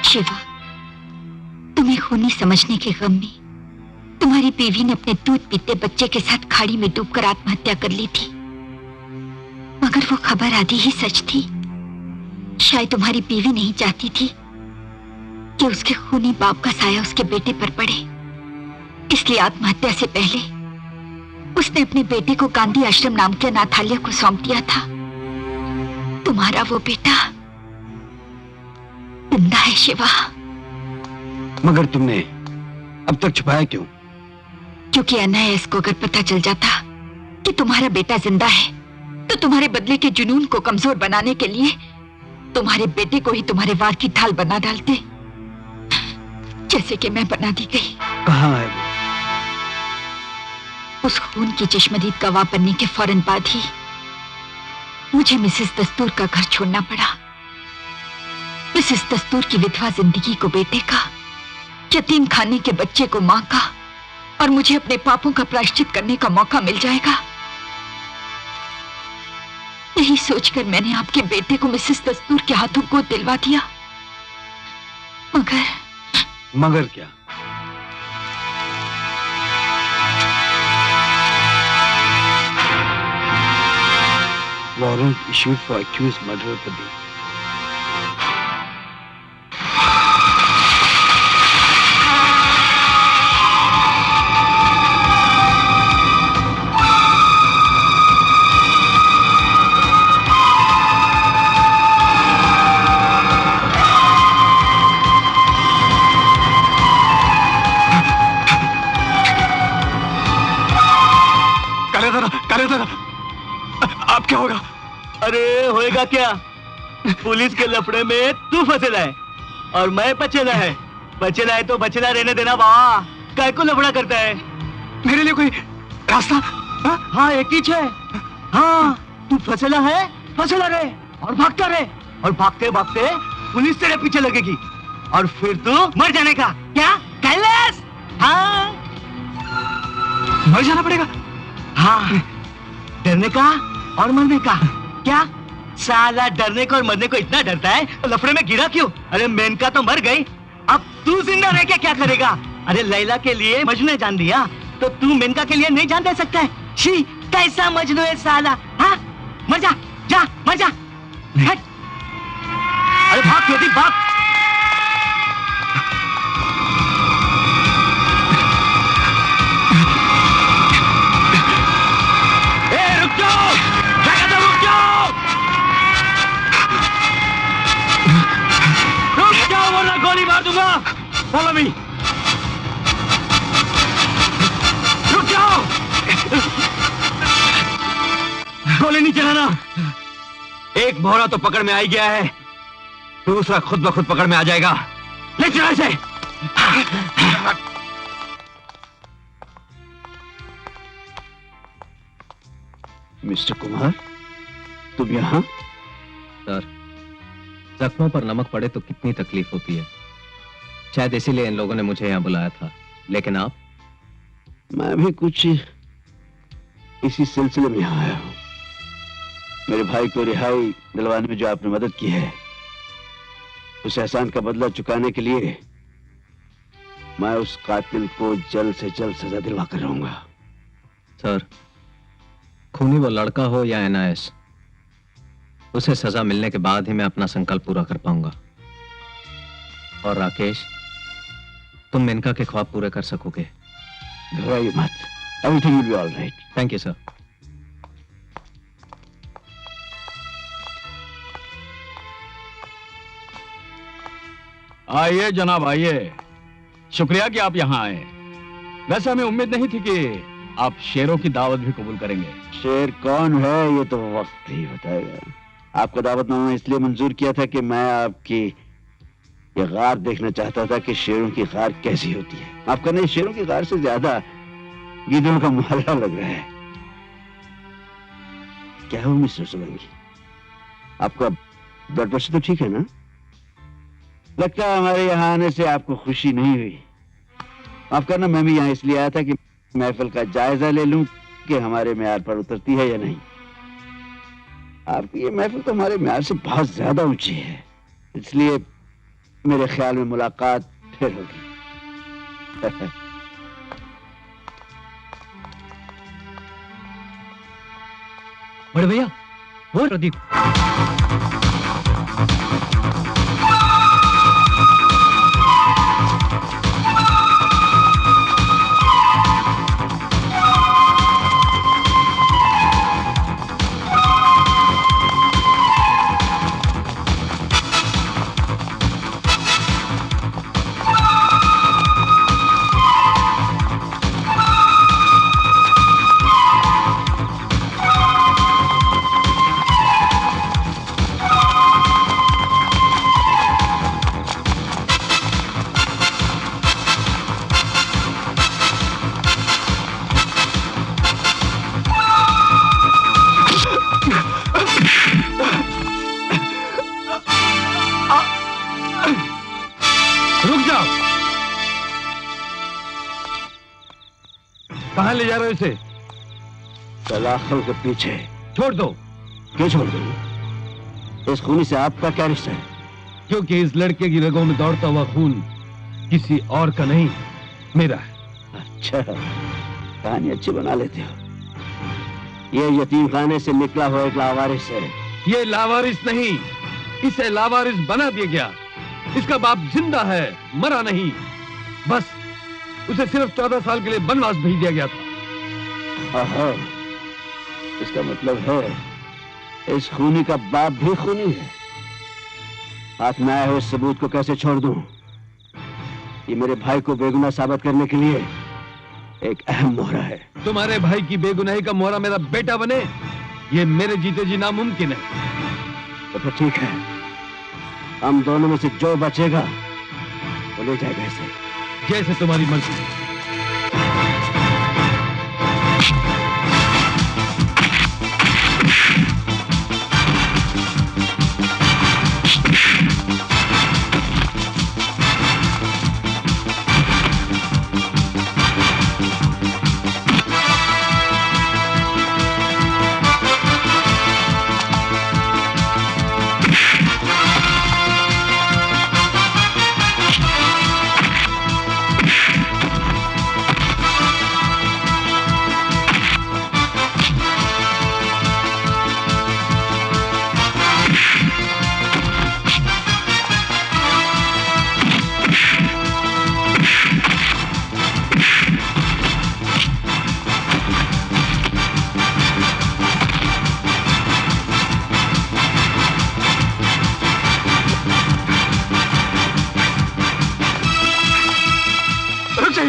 शिवा, तुम्हें खूनी समझने के गम में तुम्हारी बीवी ने अपने दूध पीते बच्चे के साथ खाड़ी में डूबकर आत्महत्या कर ली थी, मगर वो खबर आधी ही सच थी। शायद तुम्हारी बीवी नहीं चाहती थी कि उसके खूनी बाप का साया उसके बेटे पर पड़े, इसलिए आत्महत्या से पहले उसने अपने बेटे को गांधी आश्रम नाम के अनाथालय को सौंप दिया था। तुम्हारा वो बेटा जिंदा है शिवा। मगर तुमने अब तक छुपाया क्यों? क्योंकि एनआईएस को अगर पता चल जाता कि तुम्हारा बेटा जिंदा है तो तुम्हारे बदले के जुनून को कमजोर बनाने के लिए तुम्हारे बेटे को ही तुम्हारे वार की ढाल बना डालते, जैसे कि मैं बना दी गई। कहाँ है वो? उस खून की चश्मदीद गवाह बनने के फौरन बाद ही मुझे मिसेस दस्तूर का घर छोड़ना पड़ा। मिसेस दस्तूर की विधवा जिंदगी को बेटे का, यतीम खाने के बच्चे को मां का, और मुझे अपने पापों का प्रायश्चित करने का मौका मिल जाएगा, यही सोचकर मैंने आपके बेटे को मिसेस दस्तूर के हाथों को दिलवा दिया। मगर क्या? Warrant issued for accused murderer Pradeep. अब क्या होगा? अरे होएगा क्या, पुलिस के लफड़े में तू फंसेला है और मैं बचेला है। बचेला है तो बचेला रहने देना बाबा, काय को लफड़ा करता है? मेरे लिए कोई रास्ता? हाँ एक ही है। हाँ तू फंसेला है, फंसेला रहे और भागता रहे, और भागते भागते पुलिस तेरे पीछे लगेगी और फिर तू मर जाने का। क्या कैलाश? हाँ मर जाना पड़ेगा? हाँ डरने का और मरने का। क्या साला डरने को और मरने को इतना डरता है, लफड़े में गिरा क्यों? अरे मेनका तो मर गई, अब तू जिंदा रह के क्या करेगा? अरे लैला के लिए मजनू ने जान दिया तो तू मेनका के लिए नहीं जान दे सकता है? शी कैसा मजनू है साला। हाँ मर जा, जा मर जा। अरे भाग क्यों भाग। गोली मार दूंगा। Follow me. रुक जाओ। गोली नहीं चलाना। एक भौरा तो पकड़ में आ ही गया है, दूसरा खुद ब खुद पकड़ में आ जाएगा। ले चला इसे। मिस्टर कुमार, तुम यहाँ? सर, जख्मों पर नमक पड़े तो कितनी तकलीफ होती है, शायद इसीलिए इन लोगों ने मुझे यहाँ बुलाया था। लेकिन आप? मैं भी कुछ इसी सिलसिले में यहाँ आया हूँ। मेरे भाई को रिहाई दिलवाने में जो आपने मदद की है, उस एहसान का बदला चुकाने के लिए मैं उस कातिल को जल्द से जल्द सजा दिलवा कर रहूंगा। सर, खूनी वो लड़का हो या एनआईएस, उसे सजा मिलने के बाद ही मैं अपना संकल्प पूरा कर पाऊंगा। और राकेश, तुम मेनका के ख्वाब पूरे कर सकोगे। घबराइए मत, everything will be all right. Thank you sir. आइए जनाब आइए, शुक्रिया कि आप यहाँ आए। वैसे हमें उम्मीद नहीं थी कि आप शेरों की दावत भी कबूल करेंगे। शेर कौन है ये तो वक्त ही बताएगा। आपको दावतनामा इसलिए मंजूर किया था कि मैं आपकी ये गार देखना चाहता था कि शेरों की गार कैसी होती है। आपका नहीं, शेरों की गार से ज्यादा गीदड़ों का मोहल्ला लग रहा है। क्या हो मिस्टर सोलंकी, आपका ब्लड प्रेशर तो ठीक है ना? लगता है हमारे यहाँ आने से आपको खुशी नहीं हुई। माफ करना, मैं भी यहाँ इसलिए आया था कि महफिल का जायजा ले लूं कि हमारे मेयार पर उतरती है या नहीं। आपकी ये महफिल तो हमारे म्यार से बहुत ज्यादा ऊंची है, इसलिए मेरे ख्याल में मुलाकात फिर होगी। बड़े भैया, वो प्रदीप। कहाँ ले जा रहे हो इसे? सलाखों के पीछे। छोड़ दो। क्यों छोड़ दो? इस खूनी से आपका क्या रिश्ता है? क्योंकि इस लड़के की रगों में दौड़ता हुआ खून किसी और का नहीं, मेरा है। अच्छा, कहानी अच्छी बना लेते हो। ये यतीम खाने से निकला हुआ एक लावारिस है। ये लावारिस नहीं, इसे लावारिस बना दिया गया। इसका बाप जिंदा है, मरा नहीं। बस उसे सिर्फ 14 साल के लिए वनवास भेज दिया गया था। आहा, इसका मतलब है इस खूनी का बाप भी खूनी है। हाथ में आए हुए सबूत को कैसे छोड़ दूं? ये मेरे भाई को बेगुनाह साबित करने के लिए एक अहम मोहरा है। तुम्हारे भाई की बेगुनाही का मोहरा मेरा बेटा बने, ये मेरे जीते जी नामुमकिन है। तो फिर ठीक है, हम दोनों में से जो बचेगा वो ले जाएगा इसे। जैसे तुम्हारी मर्जी।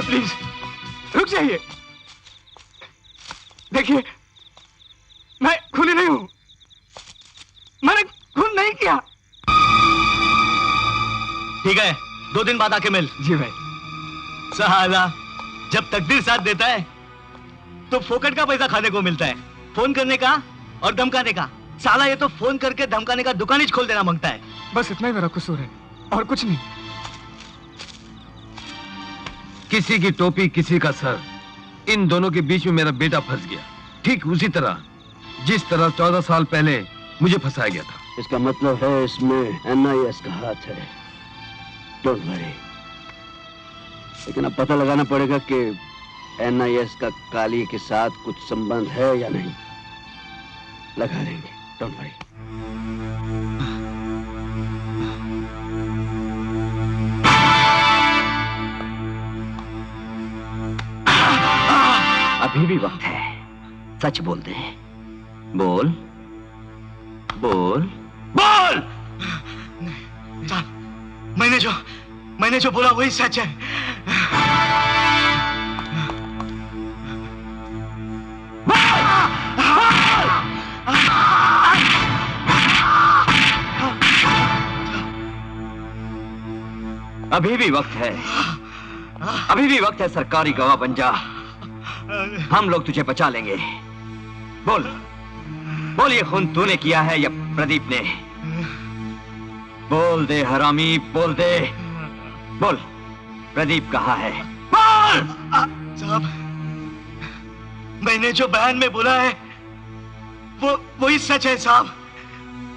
प्लीज रुक जाइए। देखिए, मैं खूनी नहीं हूं, मैंने खून नहीं किया। ठीक है, 2 दिन बाद आके मिल। जी भाई। साला, जब तकदीर साथ देता है तो फोकट का पैसा खाने को मिलता है, फोन करने का और धमकाने का। साला ये तो फोन करके धमकाने का दुकान ही खोल देना मांगता है। बस इतना ही मेरा कसूर है और कुछ नहीं। किसी की टोपी किसी का सर, इन दोनों के बीच में मेरा बेटा फंस गया, ठीक उसी तरह जिस तरह 14 साल पहले मुझे फंसाया गया था। इसका मतलब है इसमें NIS का हाथ है। डोंट वरी, लेकिन अब पता लगाना पड़ेगा कि NIS का काली के साथ कुछ संबंध है या नहीं। लगा लेंगे, डोंट वरी। अभी भी वक्त है, सच बोल दे। बोल बोल बोल। मैंने जो बोला वही सच है। अभी भी वक्त है, अभी भी वक्त है। सरकारी गवाह बन जा, हम लोग तुझे बचा लेंगे। बोल बोल, ये खून तूने किया है या प्रदीप ने? बोल दे हरामी, बोल दे। बोल, प्रदीप कहाँ है? बोल। साहब, मैंने जो बयान में बोला है वो वही सच है साहब।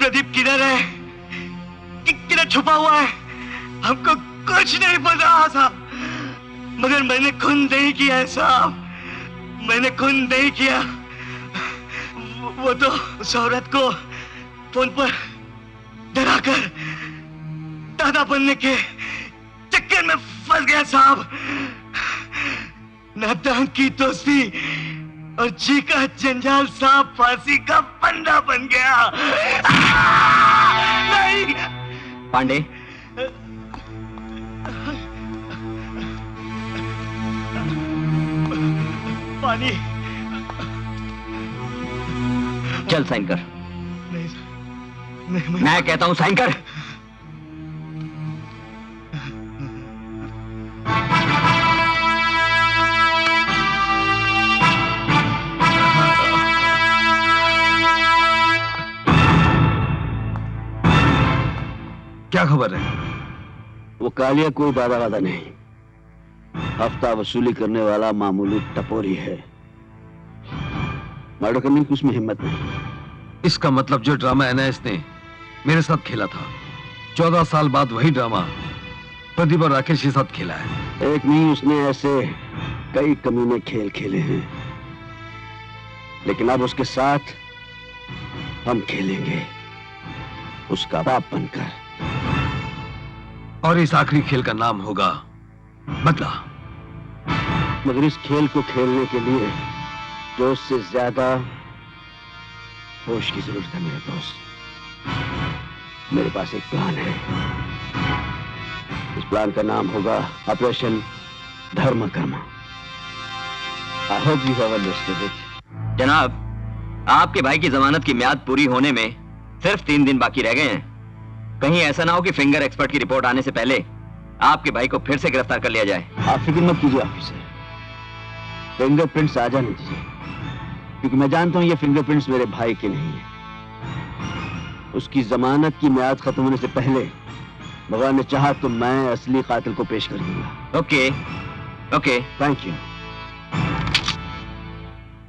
प्रदीप किधर है? किधर छुपा हुआ है? हमको कुछ नहीं पता साहब, मगर मैंने खून नहीं किया है साहब, मैंने खून नहीं किया। वो तो उस औरत को फोन पर डराकर दादा बनने के चक्कर में फंस गया साहब। नादान की दोस्ती और जी का जंजाल साहब फांसी का फंदा बन गया। नहीं पांडे, पानी। चल साइन कर। नहीं सर, नहीं, मैं कहता हूं साइन कर। क्या खबर है? वो कालिया कोई दादा वादा नहीं, हफ्ता वसूली करने वाला मामूली टपोरी है। मर्डर करने की उसमें हिम्मत नहीं। इसका मतलब जो ड्रामा एनआईएस ने मेरे साथ खेला था, 14 साल बाद वही ड्रामा प्रदीप और राकेश के साथ खेला है। एक नहीं, उसने ऐसे कई कमीने खेल खेले हैं, लेकिन अब उसके साथ हम खेलेंगे, उसका बाप बनकर। और इस आखिरी खेल का नाम होगा बदला। मगर इस खेल को खेलने के लिए जोश से ज्यादा होश की जरूरत है मेरे दोस्त। मेरे पास एक प्लान है। इस प्लान का नाम होगा ऑपरेशन धर्म Karma. I hope you have understood it. जनाब, आपके भाई की जमानत की म्याद पूरी होने में सिर्फ 3 दिन बाकी रह गए हैं। कहीं ऐसा ना हो कि फिंगर एक्सपर्ट की रिपोर्ट आने से पहले आपके भाई को फिर से गिरफ्तार कर लिया जाए। आप फिक्र मत कीजिए ऑफिसर, फिंगरप्रिंट्स आ जाने दीजिए, क्योंकि मैं जानता हूं ये फिंगरप्रिंट्स मेरे भाई के नहीं है। उसकी जमानत की म्याद खत्म होने से पहले भगवान ने चाहा तो मैं असली कातिल को पेश कर दूंगा। Okay okay, thank you.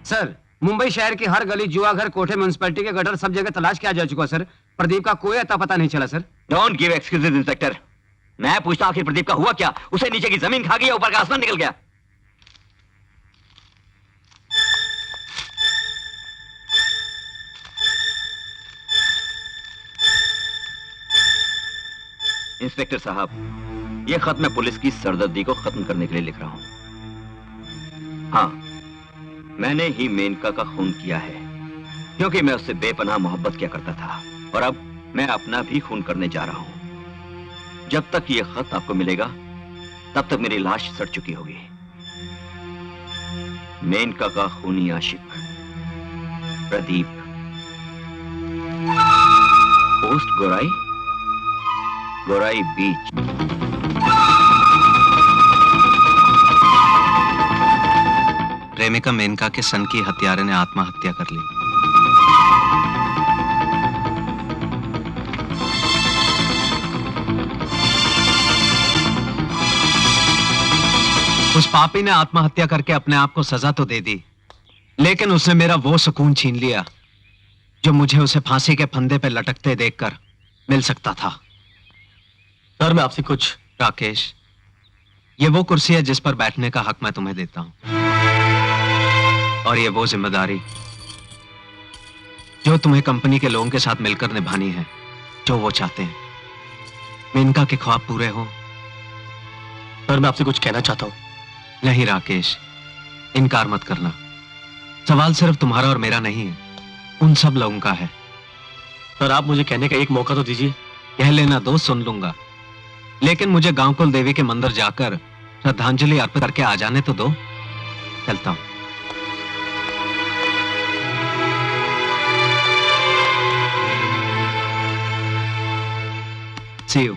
Sir, Mumbai शहर की हर गली, जुआ घर, कोठे, म्युनिसिपैलिटी के गटर, सब जगह तलाश किया जा चुका सर। प्रदीप का कोई अता पता नहीं चला sir. Don't give excuses inspector. मैं पूछता हूं आखिर प्रदीप का हुआ क्या? उसे नीचे की जमीन खा गई या ऊपर का आसमान निकल गया? इंस्पेक्टर साहब, यह खत मैं पुलिस की सरदर्दी को खत्म करने के लिए लिख रहा हूं। हाँ, मैंने ही मेनका का खून किया है, क्योंकि मैं उससे बेपनाह मोहब्बत किया करता था, और अब मैं अपना भी खून करने जा रहा हूं। जब तक यह खत आपको मिलेगा, तब तक मेरी लाश सड़ चुकी होगी। मेनका का खूनी आशिक प्रदीप। पोस्ट गोराई, गोराई बीच। प्रेमिका मेनका के सन की हत्यारे ने आत्महत्या कर ली। उस पापी ने आत्महत्या करके अपने आप को सजा तो दे दी, लेकिन उसने मेरा वो सुकून छीन लिया जो मुझे उसे फांसी के फंदे पे लटकते देखकर मिल सकता था। सर, मैं आपसे कुछ। राकेश, ये वो कुर्सी है जिस पर बैठने का हक मैं तुम्हें देता हूं, और ये वो जिम्मेदारी जो तुम्हें कंपनी के लोगों के साथ मिलकर निभानी है, जो वो चाहते हैं। मेनका के ख्वाब पूरे हो। सर, मैं आपसे कुछ कहना चाहता हूं। नहीं राकेश, इनकार मत करना। सवाल सिर्फ तुम्हारा और मेरा नहीं है, उन सब लोगों का है। सर, आप मुझे कहने का एक मौका तो दीजिए। कह लेना दो, सुन लूंगा, लेकिन मुझे गांव कुल देवी के मंदिर जाकर श्रद्धांजलि अर्पित करके आ जाने तो दो। चलता हूं। See you.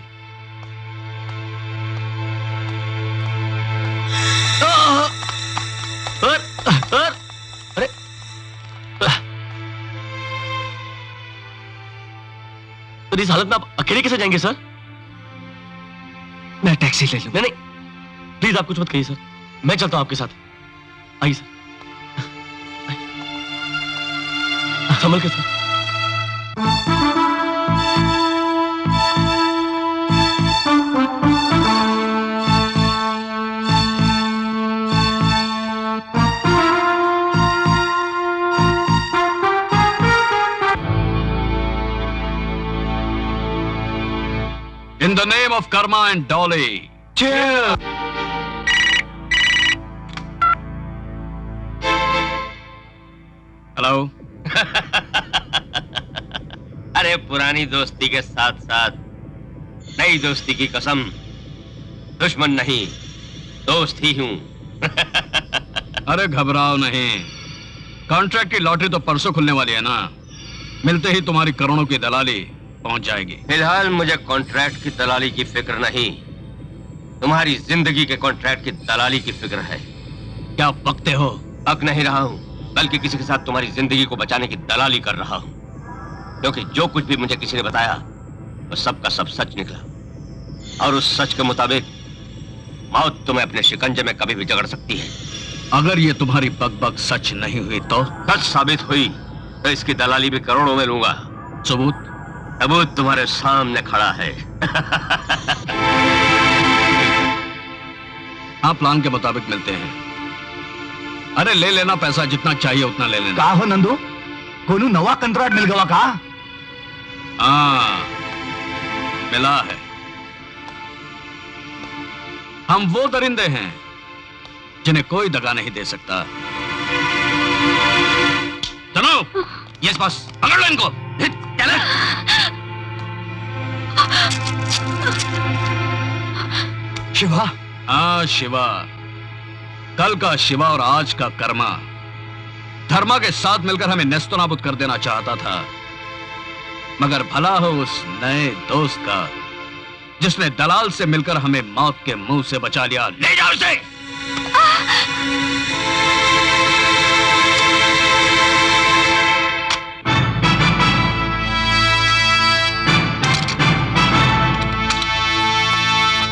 सर, अरे सर, इस हालत में आप अकेले कैसे जाएंगे सर? मैं टैक्सी ले लूं। नहीं, प्लीज आप कुछ मत कहिए सर, मैं चलता हूं आपके साथ। आइए सर, संभल के sir. In the name of Karma and Dolly. Cheers! Hello. अरे पुरानी दोस्ती के साथ साथ नई दोस्ती की कसम, दुश्मन नहीं दोस्त ही हूं। अरे घबराओ नहीं, कॉन्ट्रैक्ट की लॉटरी तो परसों खुलने वाली है ना, मिलते ही तुम्हारी करोड़ों की दलाली पहुंच जाएगी। फिलहाल मुझे कॉन्ट्रैक्ट की दलाली की फिक्र नहीं, तुम्हारी जिंदगी के कॉन्ट्रैक्ट की दलाली की फिक्र है। क्या पकते हो? पक नहीं रहा हूं, बल्कि किसी के साथ तुम्हारी जिंदगी को बचाने की दलाली कर रहा हूं, क्योंकि जो कुछ भी मुझे किसी ने बताया वो सब का सब सच निकला, और उस सच के मुताबिक मौत तुम्हें अपने शिकंजे में कभी भी जकड़ सकती है। अगर ये तुम्हारी बकबक सच नहीं हुई तो? सच साबित हुई तो इसकी दलाली भी करोड़ों में लूंगा। सबूत? सबूत तुम्हारे सामने खड़ा है। हाँ, प्लान के मुताबिक मिलते हैं। अरे ले लेना पैसा, जितना चाहिए उतना ले लेना। का हो नंदू, कोनू नवा कंट्राक्ट मिल गया का? हाँ, मिला है। हम वो दरिंदे हैं जिन्हें कोई दगा नहीं दे सकता। चलो। यस बॉस, पकड़ लो इनको। चलो। शिवा? हाँ शिवा, कल का शिवा और आज का कर्मा धर्मा के साथ मिलकर हमें नेस्तो नाबूद कर देना चाहता था, मगर भला हो उस नए दोस्त का जिसने दलाल से मिलकर हमें मौत के मुंह से बचा लिया। ले जाओ इसे।